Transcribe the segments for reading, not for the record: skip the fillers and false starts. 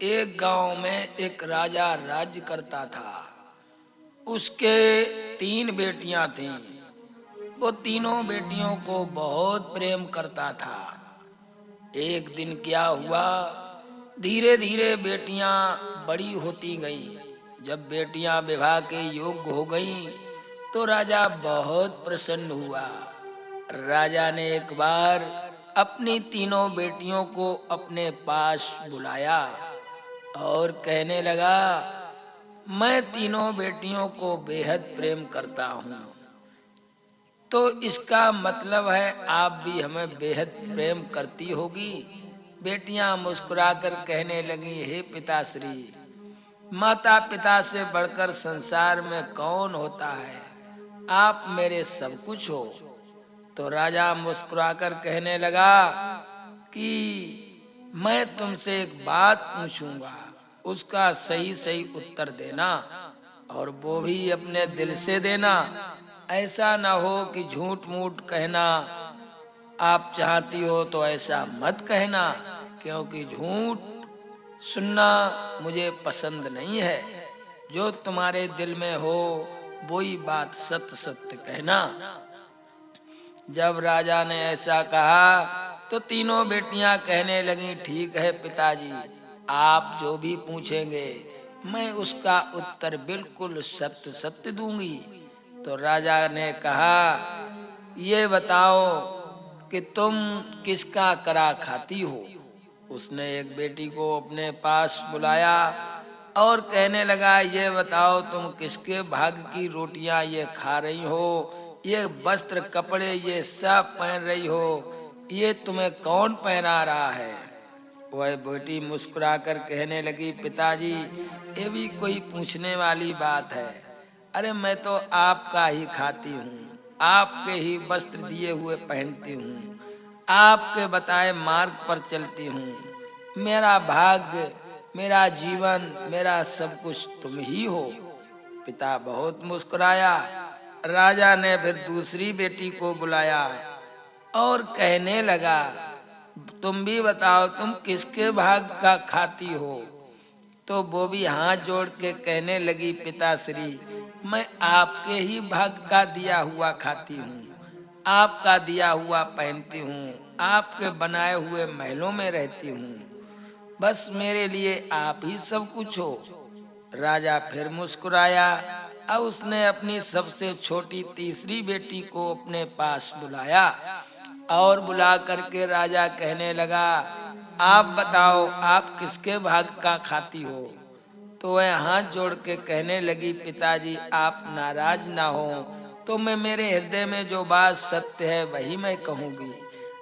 एक गांव में एक राजा राज्य करता था। उसके 3 बेटियां थीं। वो तीनों बेटियों को बहुत प्रेम करता था। एक दिन क्या हुआ, धीरे धीरे बेटियां बड़ी होती गईं। जब बेटियां विवाह के योग्य हो गईं, तो राजा बहुत प्रसन्न हुआ। राजा ने एक बार अपनी तीनों बेटियों को अपने पास बुलाया और कहने लगा, मैं तीनों बेटियों को बेहद प्रेम करता हूँ, तो इसका मतलब है आप भी हमें बेहद प्रेम करती होगी। बेटियां मुस्कुराकर कहने लगी, हे पिताश्री, माता पिता से बढ़कर संसार में कौन होता है, आप मेरे सब कुछ हो। तो राजा मुस्कुराकर कहने लगा कि मैं तुमसे एक बात पूछूंगा, उसका सही सही उत्तर देना, और वो भी अपने दिल से देना। ऐसा ना हो कि झूठ मूठ कहना। आप चाहती हो तो ऐसा मत कहना, क्योंकि झूठ सुनना मुझे पसंद नहीं है। जो तुम्हारे दिल में हो वही बात सत्य सत्य कहना। जब राजा ने ऐसा कहा तो तीनों बेटियां कहने लगी, ठीक है पिताजी, आप जो भी पूछेंगे मैं उसका उत्तर बिल्कुल सत्य सत्य दूंगी। तो राजा ने कहा, ये बताओ कि तुम किसका करा खाती हो। उसने एक बेटी को अपने पास बुलाया और कहने लगा, ये बताओ तुम किसके भाग की रोटियां ये खा रही हो, ये वस्त्र कपड़े ये सब पहन रही हो, ये तुम्हें कौन पहना रहा है। वह बेटी मुस्कुराकर कहने लगी, पिताजी, ये भी कोई पूछने वाली बात है। अरे मैं तो आपका ही खाती हूँ, आपके ही वस्त्र दिए हुए पहनती हूँ, आपके बताए मार्ग पर चलती हूँ। मेरा भाग्य, मेरा जीवन, मेरा सब कुछ तुम ही हो। पिता बहुत मुस्कुराया। राजा ने फिर दूसरी बेटी को बुलाया और कहने लगा, तुम भी बताओ तुम किसके भाग का खाती हो। तो वो भी हाथ जोड़ के कहने लगी, पिताश्री, मैं आपके ही भाग का दिया हुआ खाती हूँ, आपका दिया हुआ पहनती हूँ, आपके बनाए हुए महलों में रहती हूँ, बस मेरे लिए आप ही सब कुछ हो। राजा फिर मुस्कुराया। अब उसने अपनी सबसे छोटी तीसरी बेटी को अपने पास बुलाया और बुला करके राजा कहने लगा, आप बताओ आप किसके भाग का खाती हो। तो वह हाथ जोड़ के कहने लगी, पिताजी, आप नाराज ना हो तो मैं मेरे हृदय में जो बात सत्य है वही मैं कहूँगी।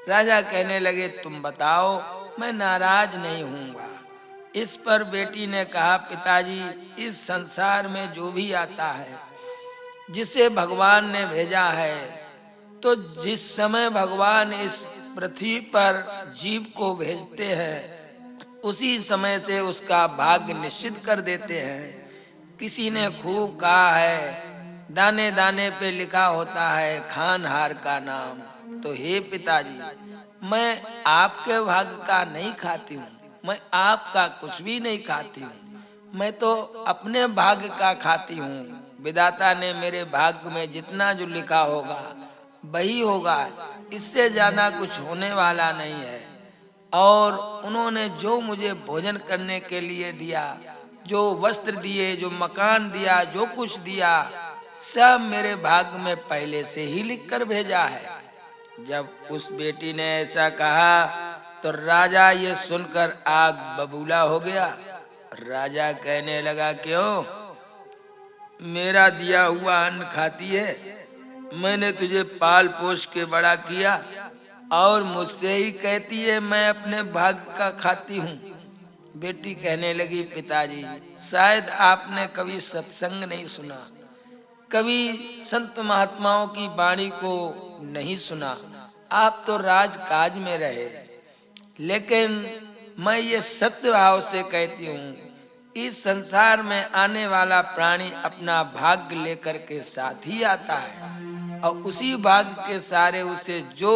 राजा कहने लगे, तुम बताओ, मैं नाराज नहीं हूँगा। इस पर बेटी ने कहा, पिताजी, इस संसार में जो भी आता है, जिसे भगवान ने भेजा है, तो जिस समय भगवान इस पृथ्वी पर जीव को भेजते हैं, उसी समय से उसका भाग्य निश्चित कर देते हैं। किसी ने खूब कहा है, दाने दाने पे लिखा होता है खानहार का नाम। तो हे पिताजी, मैं आपके भाग्य का नहीं खाती हूँ, मैं आपका कुछ भी नहीं खाती हूँ, मैं तो अपने भाग्य का खाती हूँ। विधाता ने मेरे भाग्य में जितना जो लिखा होगा वही होगा, इससे ज्यादा कुछ होने वाला नहीं है। और उन्होंने जो मुझे भोजन करने के लिए दिया, जो वस्त्र दिए, जो मकान दिया, जो कुछ दिया, सब मेरे भाग्य में पहले से ही लिख कर भेजा है। जब उस बेटी ने ऐसा कहा तो राजा ये सुनकर आग बबूला हो गया। राजा कहने लगा, क्यों, मेरा दिया हुआ अन्न खाती है? मैंने तुझे पाल पोस के बड़ा किया और मुझसे ही कहती है मैं अपने भाग्य का खाती हूँ। बेटी कहने लगी, पिताजी, शायद आपने कभी सत्संग नहीं सुना, कभी संत महात्माओं की वाणी को नहीं सुना, आप तो राजकाज में रहे। लेकिन मैं ये सत्य भाव से कहती हूँ, इस संसार में आने वाला प्राणी अपना भाग्य लेकर के साथ ही आता है, और उसी भाग्य के सारे उसे जो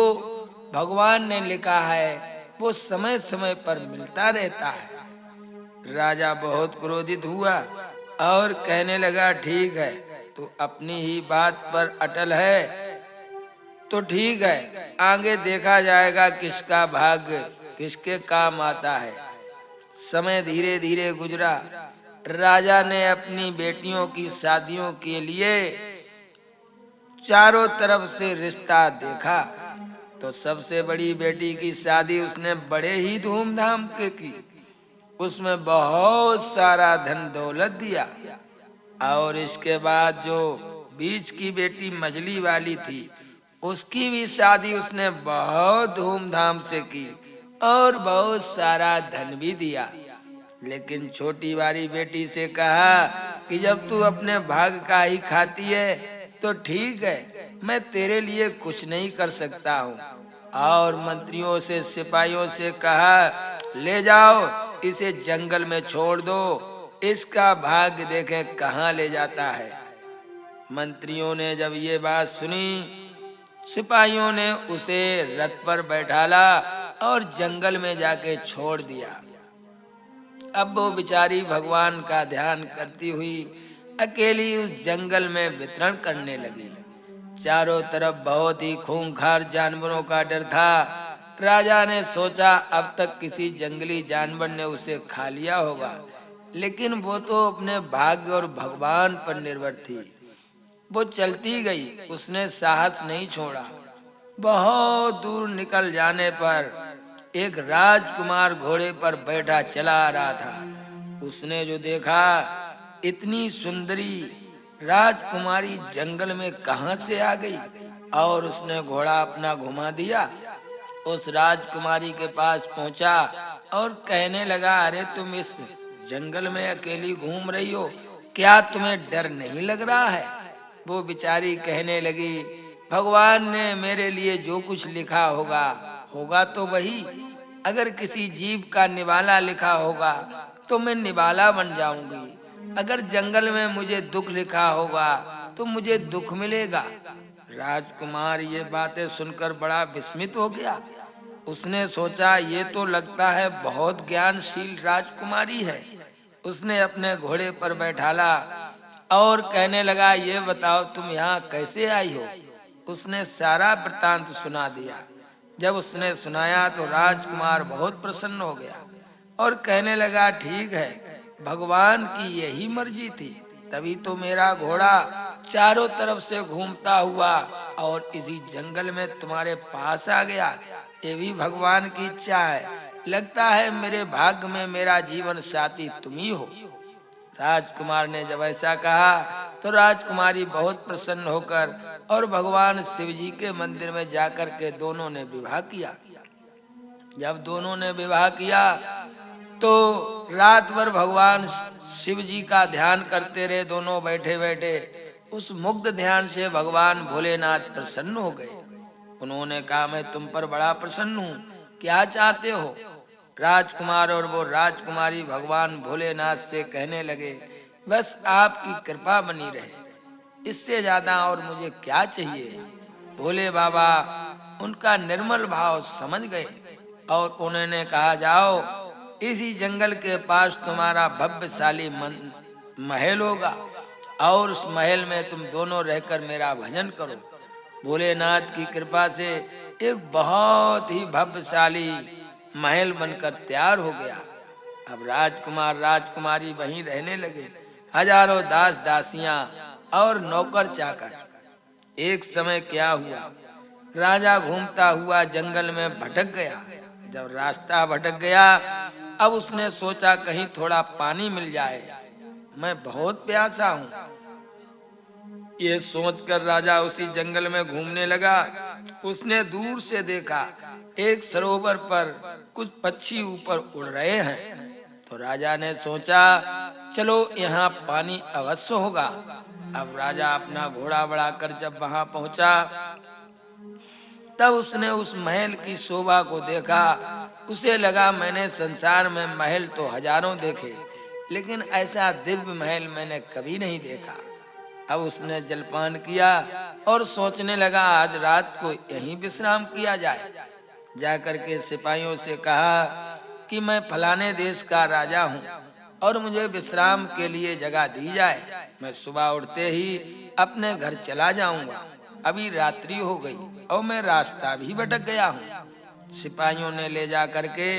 भगवान ने लिखा है वो समय समय पर मिलता रहता है। राजा बहुत क्रोधित हुआ और कहने लगा, ठीक है, तू अपनी ही बात पर अटल है तो ठीक है, आगे देखा जाएगा किसका भाग्य किसके काम आता है। समय धीरे धीरे गुजरा। राजा ने अपनी बेटियों की शादियों के लिए चारों तरफ से रिश्ता देखा तो सबसे बड़ी बेटी की शादी उसने बड़े ही धूमधाम के की। उसमें बहुत सारा धन दौलत दिया। और इसके बाद जो बीच की बेटी मझली वाली थी उसकी भी शादी उसने बहुत धूमधाम से की और बहुत सारा धन भी दिया। लेकिन छोटी वाली बेटी से कहा कि जब तू अपने भाग का ही खाती है तो ठीक है, मैं तेरे लिए कुछ नहीं कर सकता हूँ। और मंत्रियों से सिपाहियों से कहा, ले जाओ इसे जंगल में छोड़ दो, इसका भाग्य देखें कहाँ ले जाता है। मंत्रियों ने जब ये बात सुनी, सिपाहियों ने उसे रथ पर बैठाला और जंगल में जाके छोड़ दिया। अब वो बेचारी भगवान का ध्यान करती हुई अकेली उस जंगल में विचरण करने लगी। चारों तरफ बहुत ही खूंखार जानवरों का डर था। राजा ने सोचा अब तक किसी जंगली जानवर ने उसे खा लिया होगा, लेकिन वो तो अपने भाग्य और भगवान पर निर्भर थी। वो चलती गई, उसने साहस नहीं छोड़ा। बहुत दूर निकल जाने पर एक राजकुमार घोड़े पर बैठा चला आ रहा था। उसने जो देखा, इतनी सुंदरी राजकुमारी जंगल में कहां से आ गई, और उसने घोड़ा अपना घुमा दिया। उस राजकुमारी के पास पहुंचा और कहने लगा, अरे तुम इस जंगल में अकेली घूम रही हो, क्या तुम्हें डर नहीं लग रहा है? वो बेचारी कहने लगी, भगवान ने मेरे लिए जो कुछ लिखा होगा होगा तो वही। अगर किसी जीव का निवाला लिखा होगा तो मैं निवाला बन जाऊंगी। अगर जंगल में मुझे दुख लिखा होगा तो मुझे दुख मिलेगा। राजकुमार ये बातें सुनकर बड़ा विस्मित हो गया। उसने सोचा, ये तो लगता है बहुत ज्ञानशील राजकुमारी है। उसने अपने घोड़े पर बैठाला और कहने लगा, ये बताओ तुम यहाँ कैसे आई हो? उसने सारा वृतांत सुना दिया। जब उसने सुनाया तो राजकुमार बहुत प्रसन्न हो गया और कहने लगा, ठीक है, भगवान की यही मर्जी थी, तभी तो मेरा घोड़ा चारों तरफ से घूमता हुआ और इसी जंगल में तुम्हारे पास आ गया। ये भी भगवान की इच्छा है। लगता है मेरे भाग्य में मेरा जीवन साथी तुम ही हो। राजकुमार ने जब ऐसा कहा तो राजकुमारी बहुत प्रसन्न होकर और भगवान शिव जी के मंदिर में जाकर के दोनों ने विवाह किया। जब दोनों ने विवाह किया तो रात भर भगवान शिव जी का ध्यान करते रहे। दोनों बैठे बैठे उस मुग्ध ध्यान से भगवान भोलेनाथ प्रसन्न हो गए। उन्होंने कहा, मैं तुम पर बड़ा प्रसन्न हूँ, क्या चाहते हो? राजकुमार और वो राजकुमारी भगवान भोलेनाथ से कहने लगे, बस आपकी कृपा बनी रहे, इससे ज्यादा और मुझे क्या चाहिए। भोले बाबा उनका निर्मल भाव समझ गए और उन्होंने कहा, जाओ इसी जंगल के पास तुम्हारा भव्यशाली महल होगा और उस महल में तुम दोनों रहकर मेरा भजन करो। भोलेनाथ की कृपा से एक बहुत ही भव्यशाली महल बनकर तैयार हो गया। अब राजकुमार राजकुमारी वहीं रहने लगे, हजारों दास दासियां और नौकर चाकर। एक समय क्या हुआ, राजा घूमता हुआ जंगल में भटक गया। जब रास्ता भटक गया, अब उसने सोचा कहीं थोड़ा पानी मिल जाए, मैं बहुत प्यासा हूँ। ये सोचकर राजा उसी जंगल में घूमने लगा। उसने दूर से देखा एक सरोवर पर कुछ पक्षी ऊपर उड़ रहे हैं। तो राजा ने सोचा, चलो यहाँ पानी अवश्य होगा। अब राजा अपना घोड़ा बढ़ाकर जब वहां पहुंचा तब उसने उस महल की शोभा को देखा। उसे लगा, मैंने संसार में महल तो हजारों देखे, लेकिन ऐसा दिव्य महल मैंने कभी नहीं देखा। अब उसने जलपान किया और सोचने लगा, आज रात को यहीं विश्राम किया जाए। जाकर के सिपाहियों से कहा कि मैं फलाने देश का राजा हूँ, और मुझे विश्राम के लिए जगह दी जाए। मैं सुबह उठते ही अपने घर चला जाऊंगा। अभी रात्रि हो गई और मैं रास्ता भी भटक गया हूँ। सिपाहियों ने ले जा करके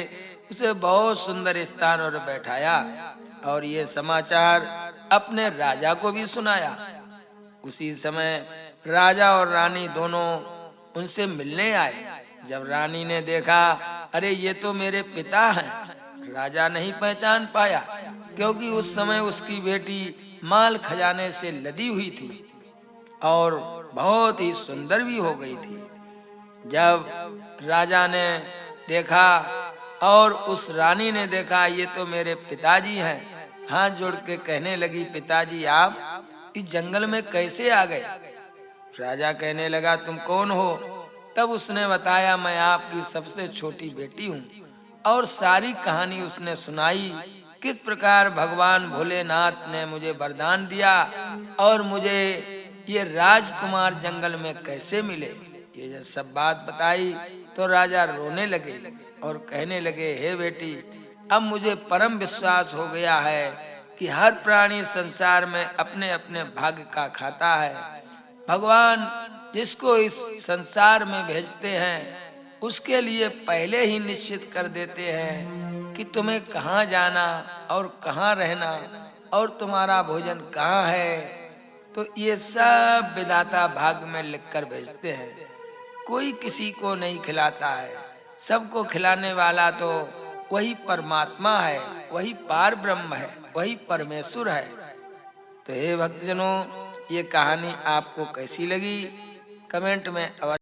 उसे बहुत सुंदर स्थान पर बैठाया और ये समाचार अपने राजा को भी सुनाया। उसी समय राजा और रानी दोनों उनसे मिलने आए। जब रानी ने देखा, अरे ये तो मेरे पिता हैं। राजा नहीं पहचान पाया, क्योंकि उस समय उसकी बेटी माल खजाने से लदी हुई थी और बहुत ही सुंदर भी हो गई थी। जब राजा ने देखा और उस रानी ने देखा, ये तो मेरे पिताजी हैं, हाथ जोड़ के कहने लगी, पिताजी आप इस जंगल में कैसे आ गए? राजा कहने लगा, तुम कौन हो? तब उसने बताया, मैं आपकी सबसे छोटी बेटी हूँ। और सारी कहानी उसने सुनाई, किस प्रकार भगवान भोलेनाथ ने मुझे वरदान दिया और मुझे ये राजकुमार जंगल में कैसे मिले। ये जब सब बात बताई तो राजा रोने लगे और कहने लगे, हे बेटी, अब मुझे परम विश्वास हो गया है कि हर प्राणी संसार में अपने अपने भाग्य का खाता है। भगवान जिसको इस संसार में भेजते हैं उसके लिए पहले ही निश्चित कर देते हैं कि तुम्हें कहाँ जाना और कहाँ रहना और तुम्हारा भोजन कहाँ है। तो ये सब विधाता भाग्य में लिखकर भेजते हैं। कोई किसी को नहीं खिलाता है, सबको खिलाने वाला तो वही परमात्मा है, वही पार ब्रह्म है, वही परमेश्वर है। तो हे भक्तजनों, ये कहानी आपको कैसी लगी कमेंट में अवश्य